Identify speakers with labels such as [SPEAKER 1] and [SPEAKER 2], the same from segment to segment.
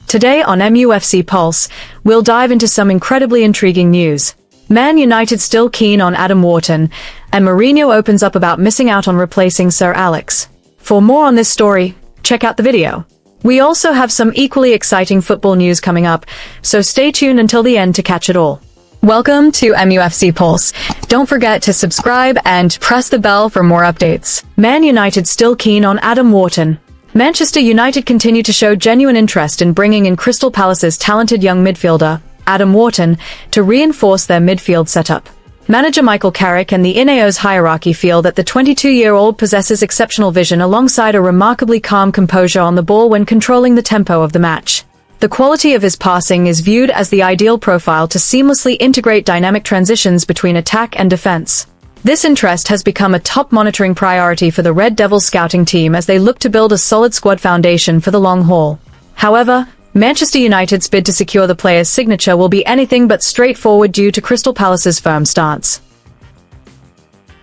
[SPEAKER 1] Today on MUFC Pulse, we'll dive into some incredibly intriguing news. Man United still keen on Adam Wharton, and Mourinho opens up about missing out on replacing Sir Alex. For more on this story, check out the video. We also have some equally exciting football news coming up, so stay tuned until the end to catch it all. Welcome to MUFC Pulse. Don't forget to subscribe and press the bell for more updates. Man United still keen on Adam Wharton. Manchester United continue to show genuine interest in bringing in Crystal Palace's talented young midfielder, Adam Wharton, to reinforce their midfield setup. Manager Michael Carrick and the Ineos hierarchy feel that the 22-year-old possesses exceptional vision alongside a remarkably calm composure on the ball when controlling the tempo of the match. The quality of his passing is viewed as the ideal profile to seamlessly integrate dynamic transitions between attack and defense. This interest has become a top monitoring priority for the Red Devils scouting team as they look to build a solid squad foundation for the long haul. However, Manchester United's bid to secure the player's signature will be anything but straightforward due to Crystal Palace's firm stance.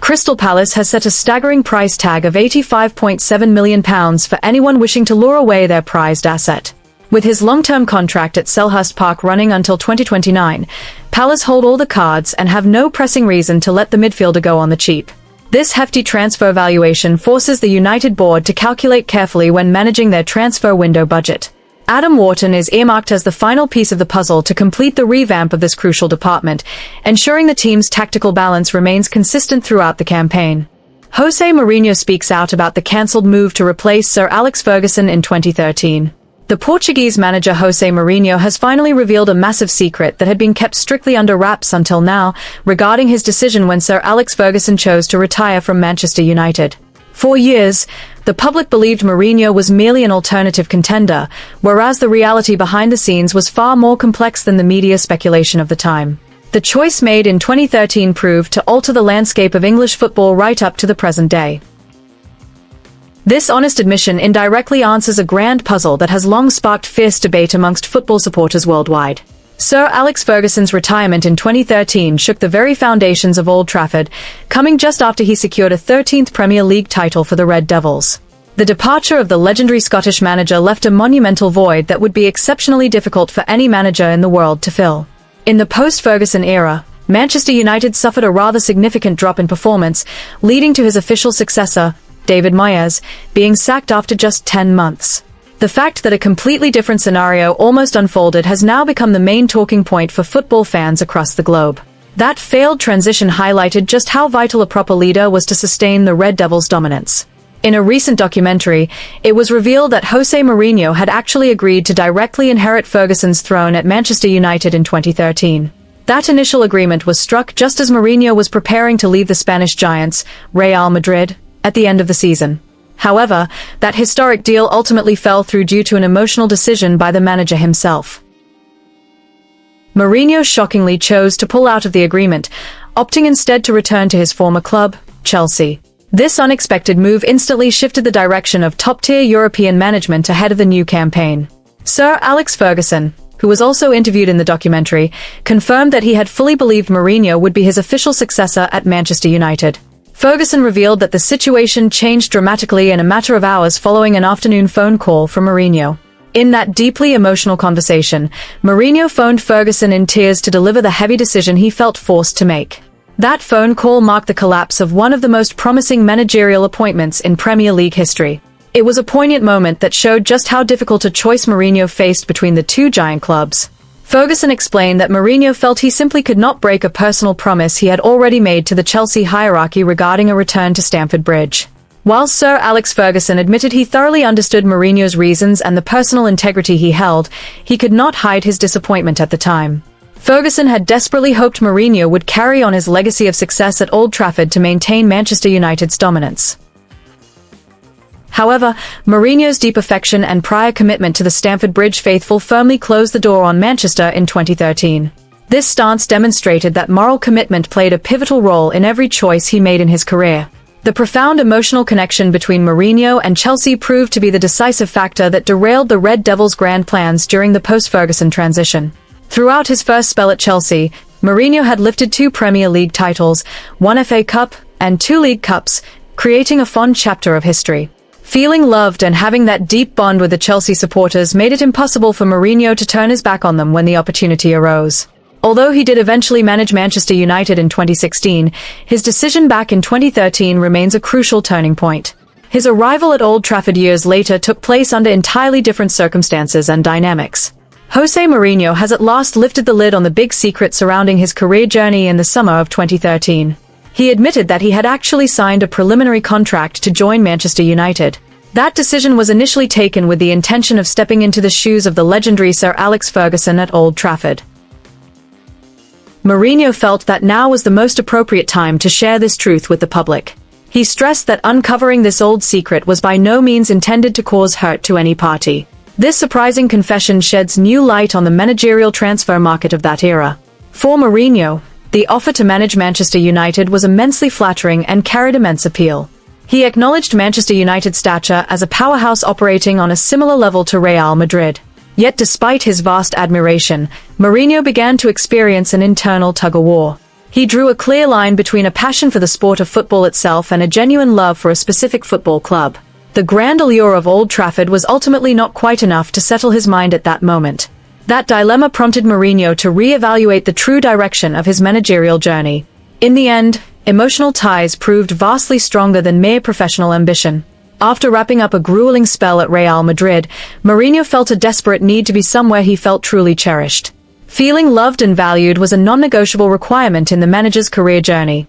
[SPEAKER 1] Crystal Palace has set a staggering price tag of £85.7 million for anyone wishing to lure away their prized asset. With his long-term contract at Selhurst Park running until 2029, Palace hold all the cards and have no pressing reason to let the midfielder go on the cheap. This hefty transfer valuation forces the United board to calculate carefully when managing their transfer window budget. Adam Wharton is earmarked as the final piece of the puzzle to complete the revamp of this crucial department, ensuring the team's tactical balance remains consistent throughout the campaign. José Mourinho speaks out about the cancelled move to replace Sir Alex Ferguson in 2013. The Portuguese manager José Mourinho has finally revealed a massive secret that had been kept strictly under wraps until now, regarding his decision when Sir Alex Ferguson chose to retire from Manchester United. For years, the public believed Mourinho was merely an alternative contender, whereas the reality behind the scenes was far more complex than the media speculation of the time. The choice made in 2013 proved to alter the landscape of English football right up to the present day. This honest admission indirectly answers a grand puzzle that has long sparked fierce debate amongst football supporters worldwide. Sir Alex Ferguson's retirement in 2013 shook the very foundations of Old Trafford, coming just after he secured a 13th Premier League title for the Red Devils. The departure of the legendary Scottish manager left a monumental void that would be exceptionally difficult for any manager in the world to fill. In the post-Ferguson era, Manchester United suffered a rather significant drop in performance, leading to his official successor, David Moyes, being sacked after just 10 months. The fact that a completely different scenario almost unfolded has now become the main talking point for football fans across the globe. That failed transition highlighted just how vital a proper leader was to sustain the Red Devils' dominance. In a recent documentary, it was revealed that José Mourinho had actually agreed to directly inherit Ferguson's throne at Manchester United in 2013. That initial agreement was struck just as Mourinho was preparing to leave the Spanish giants, Real Madrid, at the end of the season. However, that historic deal ultimately fell through due to an emotional decision by the manager himself. Mourinho shockingly chose to pull out of the agreement, opting instead to return to his former club, Chelsea. This unexpected move instantly shifted the direction of top-tier European management ahead of the new campaign. Sir Alex Ferguson, who was also interviewed in the documentary, confirmed that he had fully believed Mourinho would be his official successor at Manchester United. Ferguson revealed that the situation changed dramatically in a matter of hours following an afternoon phone call from Mourinho. In that deeply emotional conversation, Mourinho phoned Ferguson in tears to deliver the heavy decision he felt forced to make. That phone call marked the collapse of one of the most promising managerial appointments in Premier League history. It was a poignant moment that showed just how difficult a choice Mourinho faced between the two giant clubs. Ferguson explained that Mourinho felt he simply could not break a personal promise he had already made to the Chelsea hierarchy regarding a return to Stamford Bridge. While Sir Alex Ferguson admitted he thoroughly understood Mourinho's reasons and the personal integrity he held, he could not hide his disappointment at the time. Ferguson had desperately hoped Mourinho would carry on his legacy of success at Old Trafford to maintain Manchester United's dominance. However, Mourinho's deep affection and prior commitment to the Stamford Bridge faithful firmly closed the door on Manchester in 2013. This stance demonstrated that moral commitment played a pivotal role in every choice he made in his career. The profound emotional connection between Mourinho and Chelsea proved to be the decisive factor that derailed the Red Devils' grand plans during the post-Ferguson transition. Throughout his first spell at Chelsea, Mourinho had lifted 2 Premier League titles, 1 FA Cup, and 2 League Cups, creating a fond chapter of history. Feeling loved and having that deep bond with the Chelsea supporters made it impossible for Mourinho to turn his back on them when the opportunity arose. Although he did eventually manage Manchester United in 2016, his decision back in 2013 remains a crucial turning point. His arrival at Old Trafford years later took place under entirely different circumstances and dynamics. José Mourinho has at last lifted the lid on the big secret surrounding his career journey in the summer of 2013. He admitted that he had actually signed a preliminary contract to join Manchester United. That decision was initially taken with the intention of stepping into the shoes of the legendary Sir Alex Ferguson at Old Trafford. Mourinho felt that now was the most appropriate time to share this truth with the public. He stressed that uncovering this old secret was by no means intended to cause hurt to any party. This surprising confession sheds new light on the managerial transfer market of that era. For Mourinho, the offer to manage Manchester United was immensely flattering and carried immense appeal. He acknowledged Manchester United's stature as a powerhouse operating on a similar level to Real Madrid. Yet despite his vast admiration, Mourinho began to experience an internal tug-of-war. He drew a clear line between a passion for the sport of football itself and a genuine love for a specific football club. The grand allure of Old Trafford was ultimately not quite enough to settle his mind at that moment. That dilemma prompted Mourinho to re-evaluate the true direction of his managerial journey. In the end, emotional ties proved vastly stronger than mere professional ambition. After wrapping up a grueling spell at Real Madrid, Mourinho felt a desperate need to be somewhere he felt truly cherished. Feeling loved and valued was a non-negotiable requirement in the manager's career journey.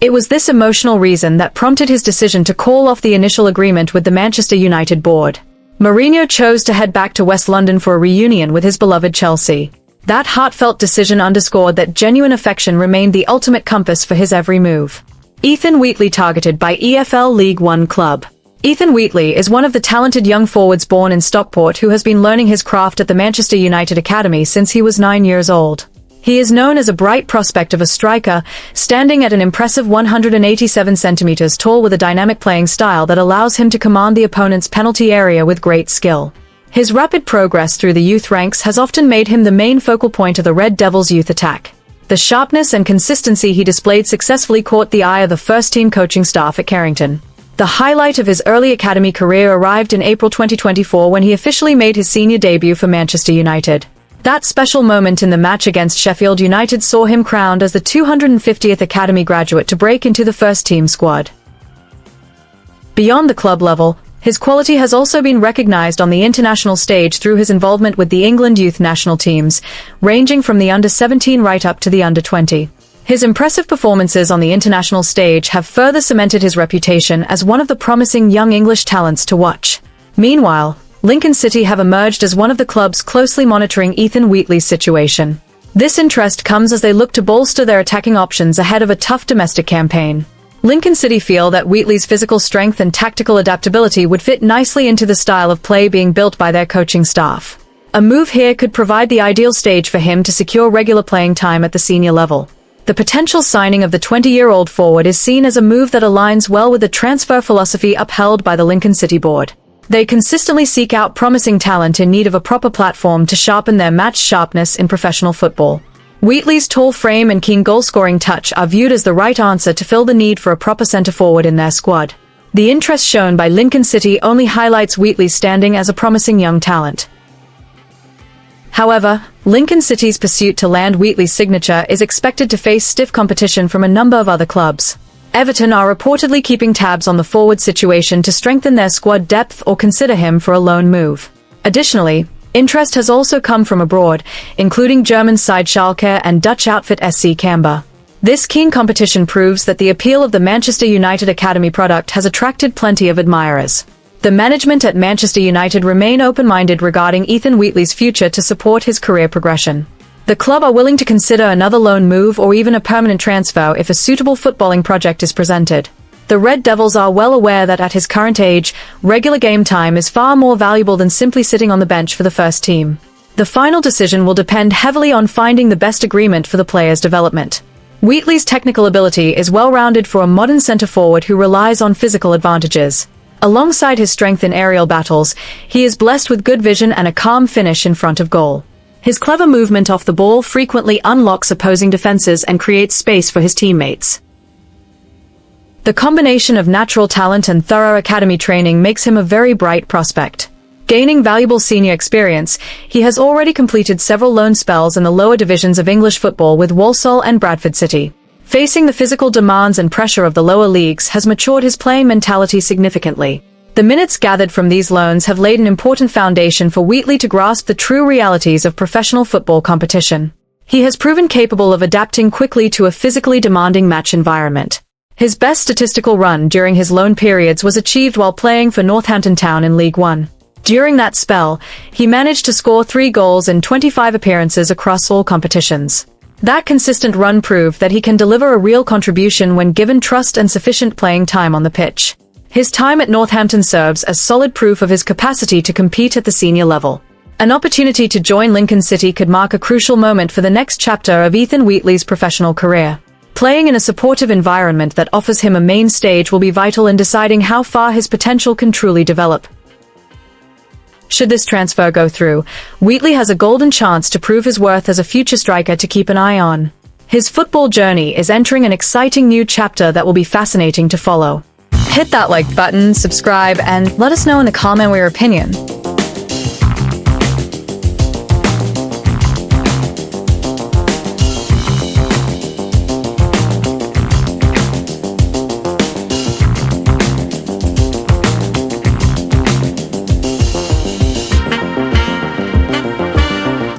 [SPEAKER 1] It was this emotional reason that prompted his decision to call off the initial agreement with the Manchester United board. Mourinho chose to head back to West London for a reunion with his beloved Chelsea. That heartfelt decision underscored that genuine affection remained the ultimate compass for his every move. Ethan Wheatley targeted by EFL League One club. Ethan Wheatley is one of the talented young forwards born in Stockport who has been learning his craft at the Manchester United Academy since he was 9 years old. He is known as a bright prospect of a striker, standing at an impressive 187 centimeters tall with a dynamic playing style that allows him to command the opponent's penalty area with great skill. His rapid progress through the youth ranks has often made him the main focal point of the Red Devils' youth attack. The sharpness and consistency he displayed successfully caught the eye of the first-team coaching staff at Carrington. The highlight of his early academy career arrived in April 2024 when he officially made his senior debut for Manchester United. That special moment in the match against Sheffield United saw him crowned as the 250th Academy graduate to break into the first-team squad. Beyond the club level, his quality has also been recognized on the international stage through his involvement with the England youth national teams, ranging from the under-17 right up to the under-20. His impressive performances on the international stage have further cemented his reputation as one of the promising young English talents to watch. Meanwhile, Lincoln City have emerged as one of the clubs closely monitoring Ethan Wheatley's situation. This interest comes as they look to bolster their attacking options ahead of a tough domestic campaign. Lincoln City feel that Wheatley's physical strength and tactical adaptability would fit nicely into the style of play being built by their coaching staff. A move here could provide the ideal stage for him to secure regular playing time at the senior level. The potential signing of the 20-year-old forward is seen as a move that aligns well with the transfer philosophy upheld by the Lincoln City board. They consistently seek out promising talent in need of a proper platform to sharpen their match sharpness in professional football. Wheatley's tall frame and keen goal-scoring touch are viewed as the right answer to fill the need for a proper centre-forward in their squad. The interest shown by Lincoln City only highlights Wheatley's standing as a promising young talent. However, Lincoln City's pursuit to land Wheatley's signature is expected to face stiff competition from a number of other clubs. Everton are reportedly keeping tabs on the forward situation to strengthen their squad depth or consider him for a loan move. Additionally, interest has also come from abroad, including German side Schalke and Dutch outfit SC Camber. This keen competition proves that the appeal of the Manchester United Academy product has attracted plenty of admirers. The management at Manchester United remain open-minded regarding Ethan Wheatley's future to support his career progression. The club are willing to consider another loan move or even a permanent transfer if a suitable footballing project is presented. The Red Devils are well aware that at his current age, regular game time is far more valuable than simply sitting on the bench for the first team. The final decision will depend heavily on finding the best agreement for the player's development. Wheatley's technical ability is well-rounded for a modern centre-forward who relies on physical advantages. Alongside his strength in aerial battles, he is blessed with good vision and a calm finish in front of goal. His clever movement off the ball frequently unlocks opposing defenses and creates space for his teammates. The combination of natural talent and thorough academy training makes him a very bright prospect. Gaining valuable senior experience, he has already completed several loan spells in the lower divisions of English football with Walsall and Bradford City. Facing the physical demands and pressure of the lower leagues has matured his playing mentality significantly. The minutes gathered from these loans have laid an important foundation for Wheatley to grasp the true realities of professional football competition. He has proven capable of adapting quickly to a physically demanding match environment. His best statistical run during his loan periods was achieved while playing for Northampton Town in League One. During that spell, he managed to score 3 goals in 25 appearances across all competitions. That consistent run proved that he can deliver a real contribution when given trust and sufficient playing time on the pitch. His time at Northampton serves as solid proof of his capacity to compete at the senior level. An opportunity to join Lincoln City could mark a crucial moment for the next chapter of Ethan Wheatley's professional career. Playing in a supportive environment that offers him a main stage will be vital in deciding how far his potential can truly develop. Should this transfer go through, Wheatley has a golden chance to prove his worth as a future striker to keep an eye on. His football journey is entering an exciting new chapter that will be fascinating to follow. Hit that like button, subscribe, and let us know in the comment your opinion.